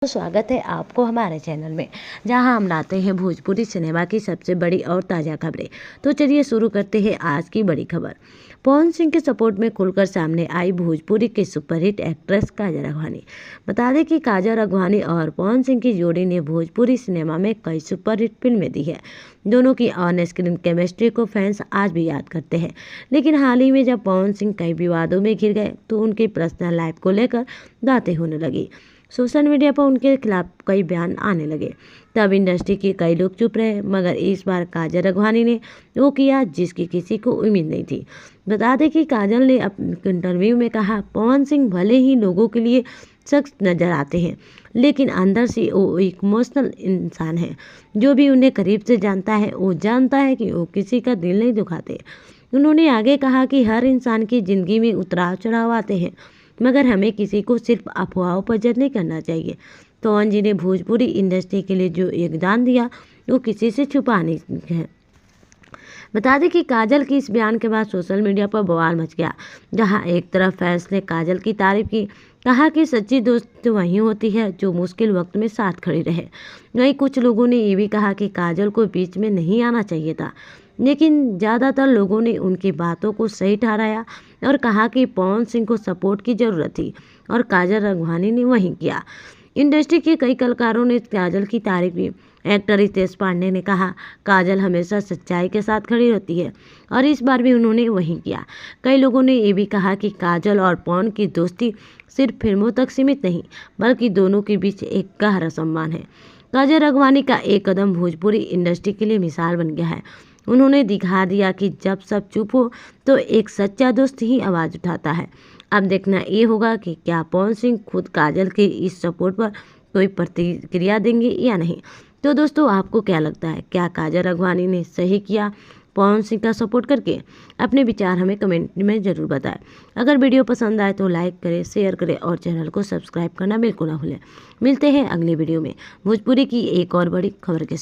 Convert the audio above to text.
स्वागत है आपको हमारे चैनल में, जहां हम लाते हैं भोजपुरी सिनेमा की सबसे बड़ी और ताज़ा खबरें। तो चलिए शुरू करते हैं आज की बड़ी खबर। पवन सिंह के सपोर्ट में खुलकर सामने आई भोजपुरी की सुपरहिट एक्ट्रेस काजल राघवानी। बता दें कि काजल राघवानी और पवन सिंह की जोड़ी ने भोजपुरी सिनेमा में कई सुपरहिट फिल्में दी है। दोनों की ऑन स्क्रीन केमिस्ट्री को फैंस आज भी याद करते हैं। लेकिन हाल ही में जब पवन सिंह कई विवादों में घिर गए तो उनकी पर्सनल लाइफ को लेकर बातें होने लगी। सोशल मीडिया पर उनके खिलाफ कई बयान आने लगे। तब इंडस्ट्री के कई लोग चुप रहे, मगर इस बार काजल राघवानी ने वो किया जिसकी किसी को उम्मीद नहीं थी। बता दें कि काजल ने अपने इंटरव्यू में कहा, पवन सिंह भले ही लोगों के लिए शख्स नजर आते हैं, लेकिन अंदर से वो एक इमोशनल इंसान है। जो भी उन्हें करीब से जानता है वो जानता है कि वो किसी का दिल नहीं दुखाते। उन्होंने आगे कहा कि हर इंसान की जिंदगी में उतार चढ़ाव आते हैं, मगर हमें किसी को सिर्फ अफवाहों पर जज नहीं करना चाहिए। पवन जी ने भोजपुरी इंडस्ट्री के लिए जो योगदान दिया वो किसी से छुपा नहीं है। बता दें कि काजल के इस बयान के बाद सोशल मीडिया पर बवाल मच गया, जहां एक तरफ फैंस ने काजल की तारीफ की, कहा कि सच्ची दोस्त वही होती है जो मुश्किल वक्त में साथ खड़ी रहे। वहीं कुछ लोगों ने ये भी कहा कि काजल को बीच में नहीं आना चाहिए था, लेकिन ज़्यादातर लोगों ने उनकी बातों को सही ठहराया और कहा कि पवन सिंह को सपोर्ट की ज़रूरत थी और काजल राघवानी ने वही किया। इंडस्ट्री के कई कलाकारों ने काजल की तारीफ की। एक्टर रितेश पांडे ने कहा, काजल हमेशा सच्चाई के साथ खड़ी रहती है और इस बार भी उन्होंने वही किया। कई लोगों ने ये भी कहा कि काजल और पवन की दोस्ती सिर्फ फिल्मों तक सीमित नहीं, बल्कि दोनों के बीच एक गहरा सम्मान है। काजल राघवानी का एक कदम भोजपुरी इंडस्ट्री के लिए मिसाल बन गया है। उन्होंने दिखा दिया कि जब सब चुप हो तो एक सच्चा दोस्त ही आवाज़ उठाता है। अब देखना ये होगा कि क्या पवन सिंह खुद काजल के इस सपोर्ट पर कोई प्रतिक्रिया देंगे या नहीं। तो दोस्तों, आपको क्या लगता है, क्या काजल राघवानी ने सही किया पवन सिंह का सपोर्ट करके? अपने विचार हमें कमेंट में ज़रूर बताएं। अगर वीडियो पसंद आए तो लाइक करें, शेयर करें और चैनल को सब्सक्राइब करना बिल्कुल ना भूलें। मिलते हैं अगले वीडियो में भोजपुरी की एक और बड़ी खबर के साथ।